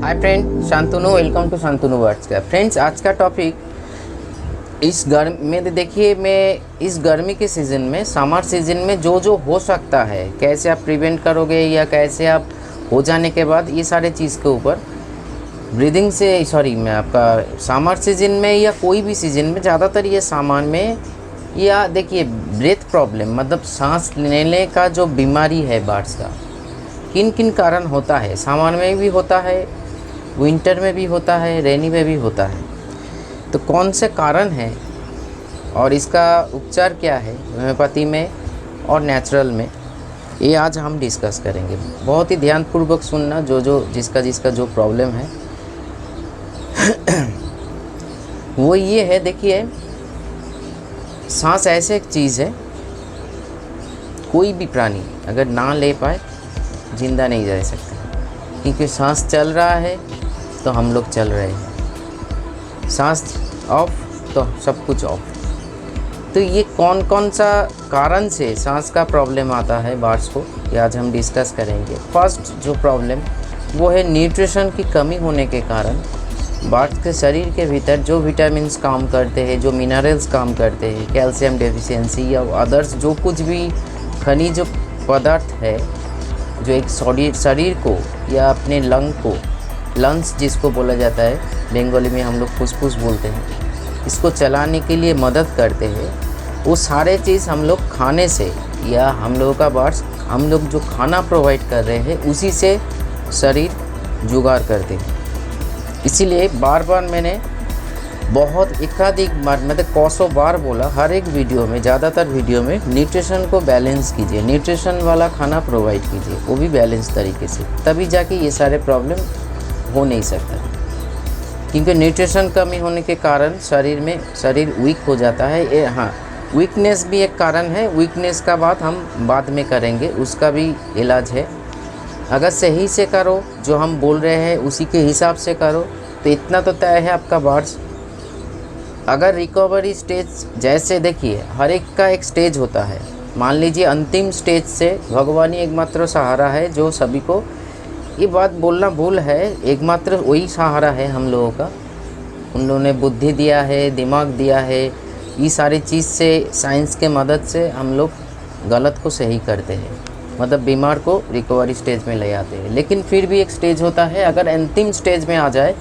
Hi friend, Shantanu, welcome to Shantanu words का। Friends, आज का टॉपिक इस गर्मी में देखिए, मैं इस गर्मी के सीज़न में, समर सीज़न में जो जो हो सकता है, कैसे आप प्रिवेंट करोगे या कैसे आप हो जाने के बाद ये सारे चीज़ के ऊपर ब्रीदिंग से मैं आपका समर सीज़न में या कोई भी सीज़न में ज़्यादातर ये सामान में या देखिए ब्रेथ प्रॉब्लम मतलब सांस लेने का जो बीमारी है बार्ड्स का किन किन कारण होता है। सामान में भी होता है, विंटर में भी होता है, रेनी में भी होता है। तो कौन से कारण हैं और इसका उपचार क्या है होम्योपैथी में और नेचुरल में, ये आज हम डिस्कस करेंगे। बहुत ही ध्यानपूर्वक सुनना, जो जिसका जो प्रॉब्लम है वो ये है। देखिए, सांस ऐसे एक चीज़ है, कोई भी प्राणी अगर ना ले पाए जिंदा नहीं रह सकता, क्योंकि सांस चल रहा है तो हम लोग चल रहे हैं, सांस ऑफ तो सब कुछ ऑफ। तो ये कौन कौन सा कारण से सांस का प्रॉब्लम आता है बार्ड्स को, ये आज हम डिस्कस करेंगे। फर्स्ट जो प्रॉब्लम वो है न्यूट्रिशन की कमी होने के कारण बार्ड्स के शरीर के भीतर जो विटामिन्स काम करते हैं, जो मिनरल्स काम करते हैं, कैल्शियम डेफिशिएंसी या अदर्स जो कुछ भी खनिज पदार्थ है, जो एक शरीर को या अपने लंग्स जिसको बोला जाता है, बंगाली में हम लोग फुसफुस बोलते हैं, इसको चलाने के लिए मदद करते हैं। वो सारे चीज़ हम लोग खाने से या हम लोगों का बार्ड्स, हम लोग जो खाना प्रोवाइड कर रहे हैं उसी से शरीर जुगाड़ करते हैं। इसीलिए बार बार मैंने बहुत एकाधिक बार, मतलब कौसों बार बोला हर एक वीडियो में, ज़्यादातर वीडियो में, न्यूट्रिशन को बैलेंस कीजिए, न्यूट्रिशन वाला खाना प्रोवाइड कीजिए, वो भी बैलेंस तरीके से, तभी जाके ये सारे प्रॉब्लम हो नहीं सकता। क्योंकि न्यूट्रिशन कमी होने के कारण शरीर वीक हो जाता है। हाँ, वीकनेस भी एक कारण है, वीकनेस का बात हम बाद में करेंगे, उसका भी इलाज है। अगर सही से करो, जो हम बोल रहे हैं उसी के हिसाब से करो, तो इतना तो तय है आपका बार्ड्स। अगर रिकवरी स्टेज, जैसे देखिए हर एक का एक स्टेज होता है, मान लीजिए अंतिम स्टेज से भगवान ही एकमात्र सहारा है जो सभी को, ये बात बोलना भूल है, एकमात्र वही सहारा है हम लोगों का। उन लोगों ने बुद्धि दिया है, दिमाग दिया है, ये सारी चीज़ से, साइंस के मदद से हम लोग गलत को सही करते हैं, मतलब बीमार को रिकवरी स्टेज में ले आते हैं। लेकिन फिर भी एक स्टेज होता है, अगर अंतिम स्टेज में आ जाए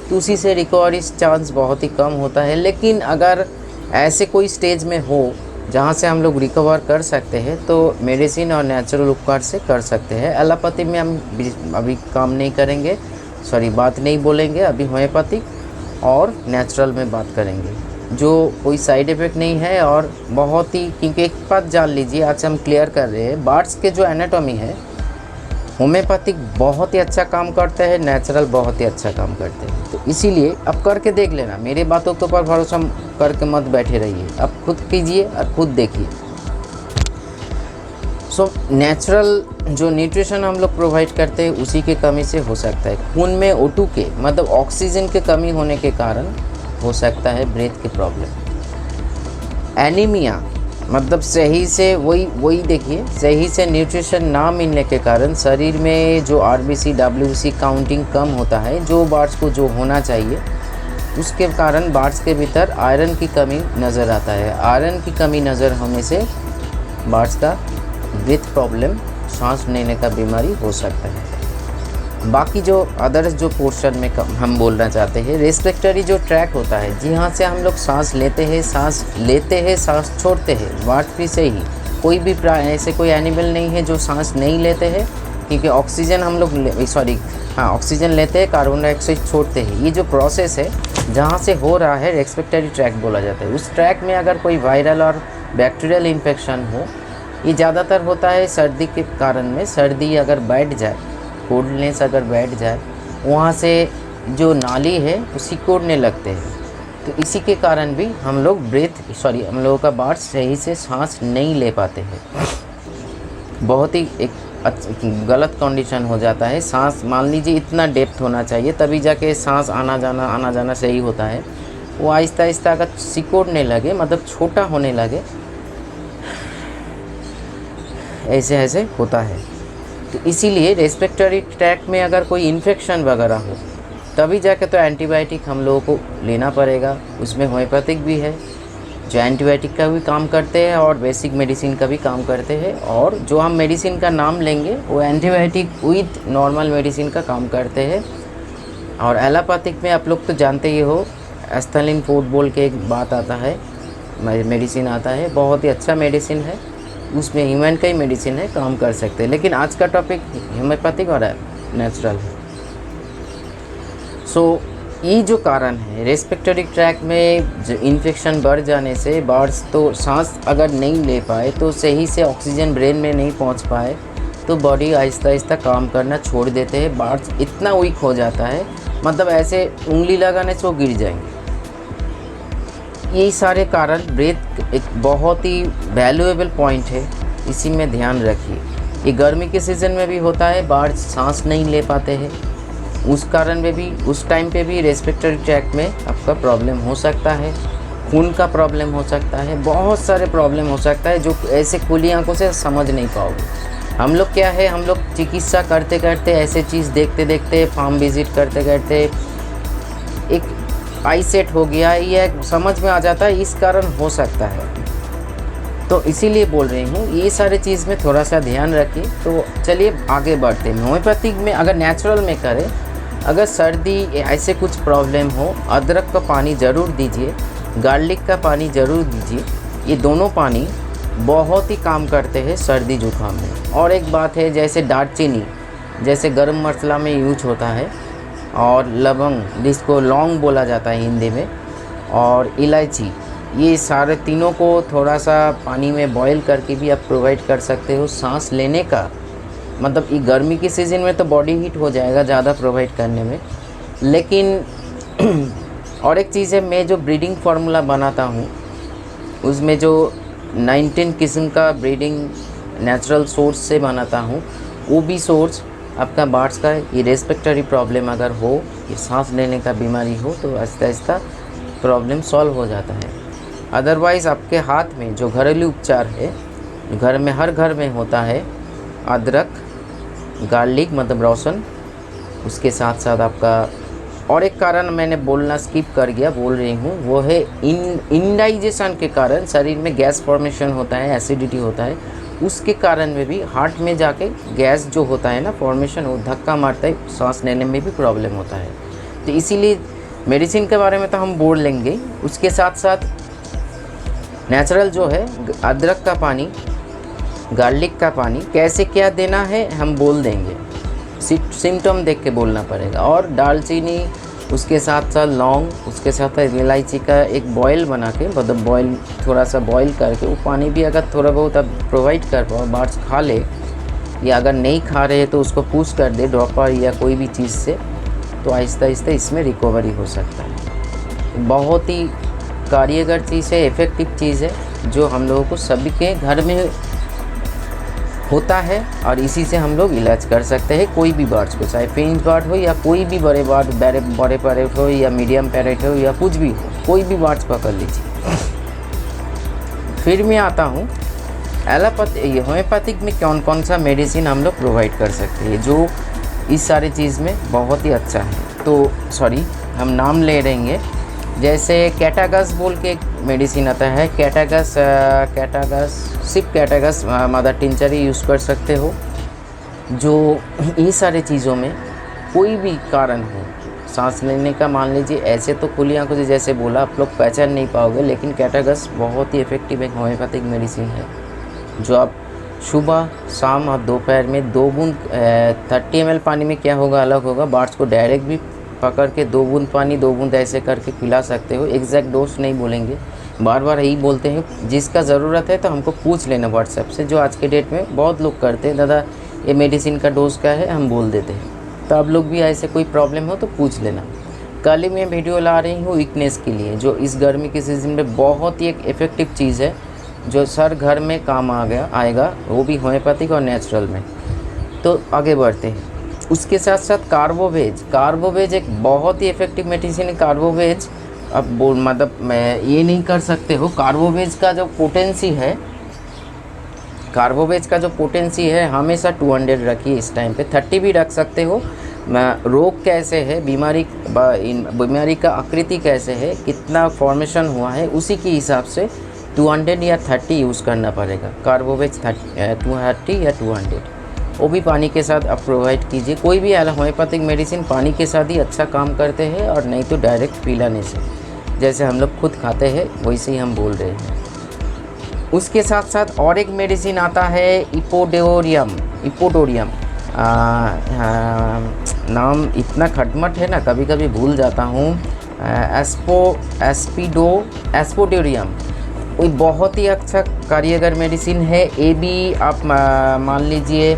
तो उसी से रिकवरी चांस बहुत ही कम होता है। लेकिन अगर ऐसे कोई स्टेज में हो जहाँ से हम लोग रिकवर कर सकते हैं, तो मेडिसिन और नेचुरल उपचार से कर सकते हैं। एलोपैथी में हम अभी काम नहीं करेंगे, बात नहीं बोलेंगे, अभी होम्योपैथिक और नेचुरल में बात करेंगे, जो कोई साइड इफ़ेक्ट नहीं है। और बहुत ही, क्योंकि एक बात जान लीजिए, आज हम क्लियर कर रहे हैं, बार्ड्स के जो एनाटॉमी है, होम्योपैथिक बहुत ही अच्छा काम करते हैं, नेचुरल बहुत ही अच्छा काम करते हैं। तो इसीलिए अब करके देख लेना, मेरे बातों के ऊपर भरोसा करके मत बैठे रहिए, अब खुद कीजिए और खुद देखिए। नेचुरल जो न्यूट्रिशन हम लोग प्रोवाइड करते हैं उसी की कमी से हो सकता है। खून में O2 के मतलब ऑक्सीजन की कमी होने के कारण हो सकता है ब्रेथ की प्रॉब्लम। एनीमिया मतलब सही से वही देखिए, सही से न्यूट्रिशन ना मिलने के कारण शरीर में जो RBC WBC काउंटिंग कम होता है, जो बार्ड्स को जो होना चाहिए, उसके कारण बार्ड्स के भीतर आयरन की कमी नज़र आता है। आयरन की कमी नज़र होने से बार्ड्स का ब्रेथ प्रॉब्लम, सांस लेने का बीमारी हो सकता है। बाकी जो अदर्स जो पोर्शन में हम बोलना चाहते हैं, रेस्पिरेटरी जो ट्रैक होता है, जहाँ से हम लोग सांस लेते हैं, सांस छोड़ते हैं, बार्ड्स भी से ही, कोई भी ऐसे कोई एनिमल नहीं है जो सांस नहीं लेते हैं, क्योंकि ऑक्सीजन हम लोग ऑक्सीजन लेते हैं, कार्बन डाइऑक्साइड छोड़ते हैं। ये जो प्रोसेस है जहाँ से हो रहा है, रेस्पिरेटरी ट्रैक बोला जाता है। उस ट्रैक में अगर कोई वायरल और बैक्टीरियल इन्फेक्शन हो, ये ज़्यादातर होता है सर्दी के कारण में। सर्दी अगर बैठ जाए, कोल्डनेस अगर बैठ जाए, वहाँ से जो नाली है वो सिकुड़ने लगते हैं, तो इसी के कारण भी हम लोग हम लोगों का बार्ड्स सही से सांस नहीं ले पाते हैं। बहुत ही एक गलत कंडीशन हो जाता है। सांस मान लीजिए इतना डेप्थ होना चाहिए, तभी जाके सांस आना जाना सही होता है। वो आहिस्ता आहिस्ता अगर सिकुड़ने लगे, मतलब छोटा होने लगे, ऐसे होता है। तो इसीलिए रेस्पिरेटरी ट्रैक में अगर कोई इन्फेक्शन वगैरह हो, तभी जाके तो एंटीबायोटिक हम लोगों को लेना पड़ेगा। उसमें होम्योपैथिक भी है जो एंटीबायोटिक का भी काम करते हैं और बेसिक मेडिसिन का भी काम करते हैं, और जो हम मेडिसिन का नाम लेंगे वो एंटीबायोटिक विद नॉर्मल मेडिसिन का काम करते हैं। और एलोपैथिक में आप लोग तो जानते ही हो, एस्थलिन फोर्ट बोल के एक बात आता है, मेडिसिन आता है, बहुत ही अच्छा मेडिसिन है, उसमें ह्यूमन का ही मेडिसिन है, काम कर सकते हैं। लेकिन आज का टॉपिक होम्योपैथिक और नेचुरल है। सो ये जो कारण है रेस्पिरेटरी ट्रैक में जो इन्फेक्शन बढ़ जाने से, बर्ड्स तो सांस अगर नहीं ले पाए तो सही से ऑक्सीजन ब्रेन में नहीं पहुंच पाए तो बॉडी आहिस्ता आहिस्ता काम करना छोड़ देते हैं। बर्ड्स इतना वीक हो जाता है, मतलब ऐसे उंगली लगाने से वो गिर जाएंगे। यही सारे कारण, ब्रेथ एक बहुत ही वैल्यूएबल पॉइंट है, इसी में ध्यान रखिए। ये गर्मी के सीज़न में भी होता है, बर्ड्स सांस नहीं ले पाते हैं, उस कारण में भी, उस टाइम पे भी रेस्पिरेटरी ट्रैक में आपका प्रॉब्लम हो सकता है, खून का प्रॉब्लम हो सकता है, बहुत सारे प्रॉब्लम हो सकता है जो ऐसे खुली आंखों से समझ नहीं पाओगे। हम लोग क्या है, हम लोग चिकित्सा करते करते, ऐसे चीज़ देखते देखते, फार्म विजिट करते करते एक आई सेट हो गया, ये समझ में आ जाता है, इस कारण हो सकता है। तो इसीलिए बोल रही हूँ, ये सारे चीज़ में थोड़ा सा ध्यान रखिए। तो चलिए आगे बढ़ते हैं। होम्योपैथिक में अगर नेचुरल में करें, अगर सर्दी ऐसे कुछ प्रॉब्लम हो, अदरक का पानी ज़रूर दीजिए, गार्लिक का पानी ज़रूर दीजिए। ये दोनों पानी बहुत ही काम करते हैं सर्दी जुकाम में। और एक बात है, जैसे दालचीनी, जैसे गरम मसाला में यूज होता है, और लवंग जिसको लौंग बोला जाता है हिंदी में, और इलायची, ये सारे तीनों को थोड़ा सा पानी में बॉईल करके भी आप प्रोवाइड कर सकते हो सांस लेने का। मतलब ये गर्मी की सीज़न में तो बॉडी हीट हो जाएगा ज़्यादा प्रोवाइड करने में। लेकिन और एक चीज़ है, मैं जो ब्रीडिंग फार्मूला बनाता हूँ उसमें जो 19 किस्म का ब्रीडिंग नेचुरल सोर्स से बनाता हूँ, वो भी सोर्स आपका बर्ड्स का ये रेस्पिरेटरी प्रॉब्लम अगर हो, ये सांस लेने का बीमारी हो, तो आहिस्ता आहिस्ता प्रॉब्लम सॉल्व हो जाता है। अदरवाइज़ आपके हाथ में जो घरेलू उपचार है, घर में हर घर में होता है, अदरक, गार्लिक मतलब रोसन, उसके साथ साथ आपका और एक कारण मैंने बोलना स्किप कर गया, बोल रही हूँ, वो है इंडाइजेशन के कारण शरीर में गैस फॉर्मेशन होता है, एसिडिटी होता है, उसके कारण में भी हार्ट में जाके गैस जो होता है ना फॉर्मेशन, वो धक्का मारता है, सांस लेने में भी प्रॉब्लम होता है। तो इसीलिए मेडिसिन के बारे में तो हम बोल लेंगे, उसके साथ साथ नेचुरल जो है अदरक का पानी, गार्लिक का पानी कैसे क्या देना है हम बोल देंगे, सिम्टम देख के बोलना पड़ेगा। और दालचीनी, उसके साथ साथ लौंग, उसके साथ साथ इलायची का एक बॉयल बना के, मतलब बॉयल थोड़ा सा बॉयल करके, वो पानी भी अगर थोड़ा बहुत आप प्रोवाइड कर पाओ, बर्ड्स खा ले, या अगर नहीं खा रहे तो उसको पुश कर दे ड्रॉपर या कोई भी चीज़ से, तो आहिस्ता आहिस्ता इसमें रिकवरी हो सकता है। बहुत ही कार्यगर चीज़ है, इफ़ेक्टिव चीज़ है, जो हम लोगों को सभी के घर में होता है, और इसी से हम लोग इलाज कर सकते हैं कोई भी बर्ड्स को, चाहे फिंच बर्ड हो या कोई भी बड़े बर्ड, बड़े पैरेट हो या मीडियम पैरेट हो या कुछ भी हो, कोई भी बर्ड्स पकड़ लीजिए। फिर मैं आता हूँ एलोपैथी, होम्योपैथिक में कौन कौन सा मेडिसिन हम लोग प्रोवाइड कर सकते हैं जो इस सारे चीज़ में बहुत ही अच्छा है। तो सॉरी, हम नाम ले रहेंगे, जैसे कैटागस बोल के एक मेडिसिन आता है, कैटागस सिर्फ कैटागस मदर टिंचर ही यूज़ कर सकते हो। जो ये सारे चीज़ों में कोई भी कारण हो सांस लेने का, मान लीजिए ऐसे तो खुली आंखों से जैसे बोला आप लोग पहचान नहीं पाओगे, लेकिन कैटागस बहुत ही इफ़ेक्टिव एक होम्योपैथिक मेडिसिन है, जो आप सुबह, शाम और दोपहर में 2 बूंद 30 ml पानी में क्या होगा अलग होगा, बर्ड्स को डायरेक्ट भी पकड़ के 2 बूंद पानी 2 बूंद ऐसे करके पिला सकते हो। एग्जैक्ट डोज नहीं बोलेंगे, बार बार यही बोलते हैं, जिसका ज़रूरत है तो हमको पूछ लेना व्हाट्सएप से, जो आज के डेट में बहुत लोग करते हैं, दादा ये मेडिसिन का डोज क्या है, हम बोल देते हैं। तो आप लोग भी ऐसे कोई प्रॉब्लम हो तो पूछ लेना। कल ही मैं वीडियो ला रही हूँ वीकनेस के लिए, जो इस गर्मी के सीज़न में बहुत ही एक इफ़ेक्टिव चीज़ है, जो सर घर में काम आएगा, वो भी होम्योपैथिक और नेचुरल में। तो आगे बढ़ते हैं। उसके साथ साथ कार्बोवेज एक बहुत ही इफ़ेक्टिव मेडिसिन है। कार्बोवेज अब मतलब मैं ये नहीं कर सकते हो, कार्बोवेज का जो पोटेंसी है हमेशा 200 रखिए, इस टाइम पे 30 भी रख सकते हो, रोग कैसे है, बीमारी का आकृति कैसे है, कितना फॉर्मेशन हुआ है, उसी के हिसाब से 200 या 30 यूज़ करना पड़ेगा। कार्बोवेज 230 या 200, वो भी पानी के साथ आप प्रोवाइड कीजिए। कोई भी होम्योपैथिक मेडिसिन पानी के साथ ही अच्छा काम करते हैं, और नहीं तो डायरेक्ट पिलाने से, जैसे हम लोग खुद खाते हैं वैसे ही हम बोल रहे हैं। उसके साथ साथ और एक मेडिसिन आता है इपोडोरियम। नाम इतना खटमट है ना, कभी कभी भूल जाता हूँ। एस्पोडोरियम, कोई बहुत ही अच्छा कार्यगर मेडिसिन है। ये भी आप मान लीजिए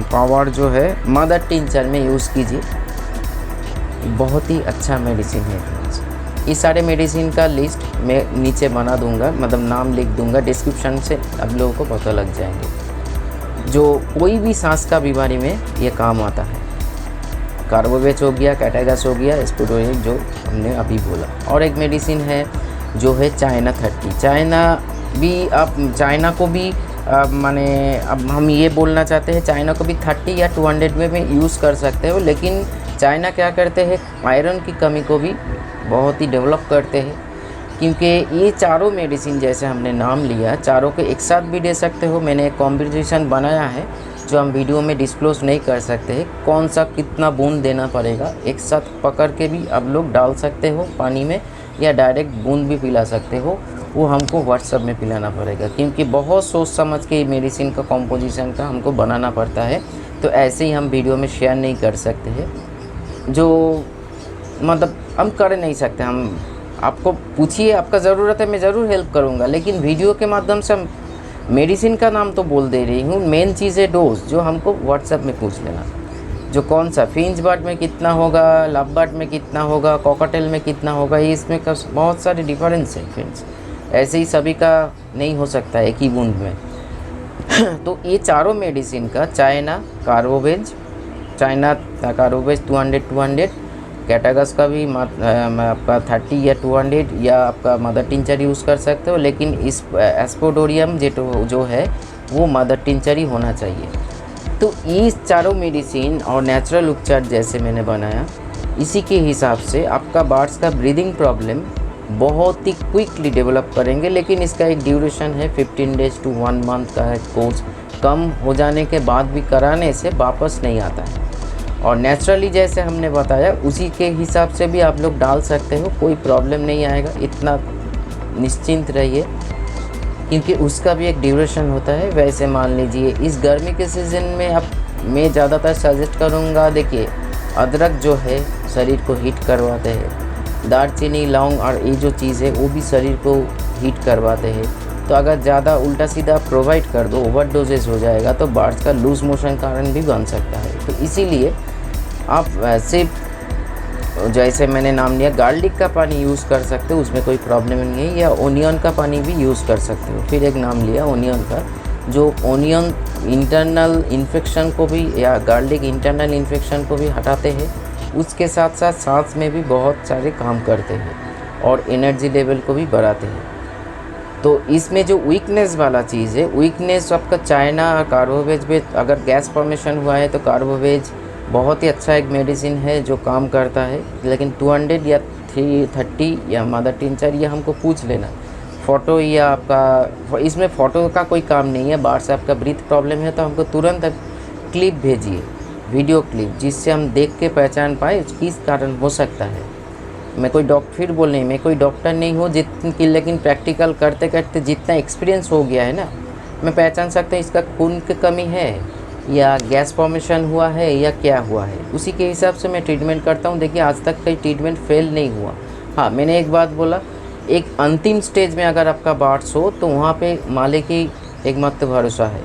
पावर जो है मदर टिंचर में यूज़ कीजिए, बहुत ही अच्छा मेडिसिन है। इस सारे मेडिसिन का लिस्ट मैं नीचे बना दूंगा, मतलब नाम लिख दूंगा डिस्क्रिप्शन से, आप लोगों को पता लग जाएंगे। जो कोई भी सांस का बीमारी में ये काम आता है। कार्बोवेज हो गया, कैटागस हो गया, एस्पोडोरियम जो हमने अभी बोला। और एक मेडिसिन है जो है चाइना 30। चाइना को भी माने अब हम ये बोलना चाहते हैं, चाइना को भी 30 या 200 में यूज़ कर सकते हो। लेकिन चाइना क्या करते हैं, आयरन की कमी को भी बहुत ही डेवलप करते हैं, क्योंकि ये चारों मेडिसिन जैसे हमने नाम लिया, चारों को एक साथ भी दे सकते हो। मैंने एक कॉम्बिनेशन बनाया है जो हम वीडियो में डिस्क्लोज नहीं कर सकते हैं, कौन सा कितना बूंद देना पड़ेगा। एक साथ पकड़ के भी आप लोग डाल सकते हो पानी में, या डायरेक्ट बूंद भी पिला सकते हो। वो हमको व्हाट्सएप में पिलाना पड़ेगा, क्योंकि बहुत सोच समझ के मेडिसिन का कॉम्पोजिशन का हमको बनाना पड़ता है। तो ऐसे ही हम वीडियो में शेयर नहीं कर सकते हैं, जो मतलब हम कर नहीं सकते। हम आपको पूछिए, आपका ज़रूरत है, मैं ज़रूर हेल्प करूँगा, लेकिन वीडियो के माध्यम से हम मेडिसिन का नाम तो बोल दे रही हूँ। मेन चीज़ है डोज, जो हमको व्हाट्सएप में पूछ लेना, जो कौन सा फिंच बर्ड में कितना होगा, लव बर्ड में कितना होगा, कॉकटेल में कितना होगा, ये इसमें का बहुत सारे डिफरेंस है फ्रेंड्स। ऐसे ही सभी का नहीं हो सकता एक ही बूंद में। तो ये चारों मेडिसिन का चाइना कार्बोवेज 200, कैटागस का भी आपका 30 या 200 या आपका मदर टिंचर यूज़ कर सकते हो। लेकिन इस एस्पोडोरियम जो है वो मदर टिंचर ही होना चाहिए। तो ये चारों मेडिसिन और नेचुरल उपचार जैसे मैंने बनाया, इसी के हिसाब से आपका बर्ड्स का ब्रीदिंग प्रॉब्लम बहुत ही क्विकली डेवलप करेंगे। लेकिन इसका एक ड्यूरेशन है 15 डेज टू 1 मंथ का है कोर्स। कम हो जाने के बाद भी कराने से वापस नहीं आता है, और नेचुरली जैसे हमने बताया उसी के हिसाब से भी आप लोग डाल सकते हो, कोई प्रॉब्लम नहीं आएगा। इतना निश्चिंत रहिए, क्योंकि उसका भी एक ड्यूरेशन होता है। वैसे मान लीजिए इस गर्मी के सीज़न में अब मैं ज़्यादातर सजेस्ट करूँगा, देखिए अदरक जो है शरीर को हीट करवाते हैं, दालचीनी लौंग और ये जो चीज़ है वो भी शरीर को हीट करवाते हैं। तो अगर ज़्यादा उल्टा सीधा प्रोवाइड कर दो, ओवर डोजेज हो जाएगा, तो बर्ड्स का लूज मोशन कारण भी बन सकता है। तो इसीलिए आप सिर्फ जैसे मैंने नाम लिया गार्लिक का पानी यूज़ कर सकते हो, उसमें कोई प्रॉब्लम नहीं है, या ओनियन का पानी भी यूज़ कर सकते हो। फिर एक नाम लिया ओनियन का, जो ओनियन इंटरनल इन्फेक्शन को भी, या गार्लिक इंटरनल इन्फेक्शन को भी हटाते हैं। उसके साथ साथ सांस में भी बहुत सारे काम करते हैं, और एनर्जी लेवल को भी बढ़ाते हैं। तो इसमें जो वीकनेस वाला चीज़ है, वीकनेस आपका चाइना और कार्बोवेज में, अगर गैस फॉर्मेशन हुआ है तो कार्बोवेज बहुत ही अच्छा एक मेडिसिन है जो काम करता है। लेकिन 200 या 330 या मदर टिंचर, ये हमको पूछ लेना। फ़ोटो या आपका, इसमें फ़ोटो का कोई काम नहीं है। बाहर से आपका ब्रीथ प्रॉब्लम है तो हमको तुरंत क्लिप भेजिए, वीडियो क्लिप, जिससे हम देख के पहचान पाए किस कारण हो सकता है। मैं कोई फिर बोल नहीं, मैं कोई डॉक्टर नहीं हूँ लेकिन प्रैक्टिकल करते करते जितना एक्सपीरियंस हो गया है ना, मैं पहचान सकता हूँ इसका खून की कमी है, या गैस फॉर्मेशन हुआ है, या क्या हुआ है। उसी के हिसाब से मैं ट्रीटमेंट करता हूँ। देखिए आज तक कोई ट्रीटमेंट फेल नहीं हुआ। हाँ, मैंने एक बात बोला, एक अंतिम स्टेज में अगर आपका बर्ड्स हो तो वहाँ पे मालिक ही एकमात्र भरोसा है।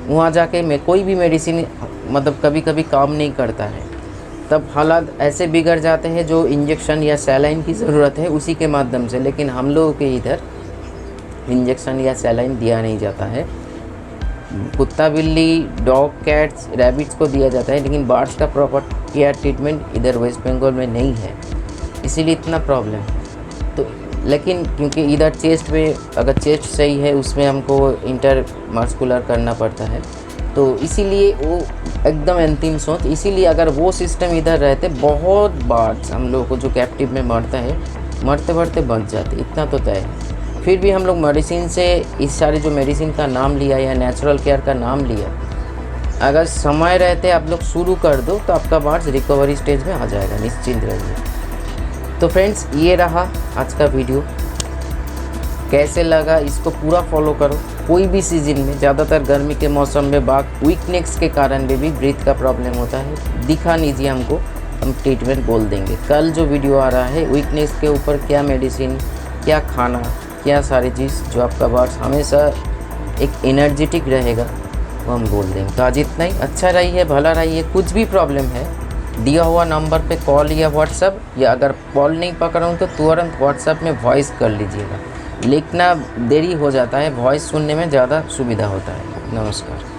वहाँ जाके मैं कोई भी मेडिसिन मतलब कभी कभी काम नहीं करता है, तब हालात ऐसे बिगड़ जाते हैं जो इंजेक्शन या सैलाइन की ज़रूरत है उसी के माध्यम से। लेकिन हम लोगों के इधर इंजेक्शन या सैलाइन दिया नहीं जाता है। कुत्ता बिल्ली, डॉग, कैट्स, रैबिट्स को दिया जाता है, लेकिन बर्ड्स का प्रॉपर केयर ट्रीटमेंट इधर वेस्ट बंगाल में नहीं है, इसीलिए इतना प्रॉब्लम है। तो लेकिन क्योंकि इधर चेस्ट में, अगर चेस्ट सही है उसमें हमको इंटर मस्कुलर करना पड़ता है, तो इसीलिए वो एकदम अंतिम सोच। इसीलिए अगर वो सिस्टम इधर रहते, बहुत बार हम लोग को जो कैप्टिव में मरता है, मरते मरते बच जाते, इतना तो तय है। फिर भी हम लोग मेडिसिन से, इस सारे जो मेडिसिन का नाम लिया या नेचुरल केयर का नाम लिया, अगर समय रहते आप लोग शुरू कर दो तो आपका बार्स रिकवरी स्टेज में आ जाएगा, निश्चिंत रहिए। तो फ्रेंड्स, ये रहा आज का वीडियो। कैसे लगा इसको पूरा फॉलो करो। कोई भी सीज़न में, ज़्यादातर गर्मी के मौसम में बाघ वीकनेस के कारण भी ब्रीथ का प्रॉब्लम होता है, दिखा लीजिए हमको, हम ट्रीटमेंट बोल देंगे। कल जो वीडियो आ रहा है वीकनेस के ऊपर, क्या मेडिसिन, क्या खाना, क्या सारी चीज़ जो आपका बार्स हमेशा एक एनर्जेटिक रहेगा, वो हम बोल देंगे। तो आज इतना ही। अच्छा रहिए, भला रहिए। कुछ भी प्रॉब्लम है, दिया हुआ नंबर पे कॉल या व्हाट्सअप, या अगर कॉल नहीं पकड़ाऊँ तो तुरंत व्हाट्सअप में वॉइस कर लीजिएगा। लिखना देरी हो जाता है, वॉइस सुनने में ज़्यादा सुविधा होता है। नमस्कार।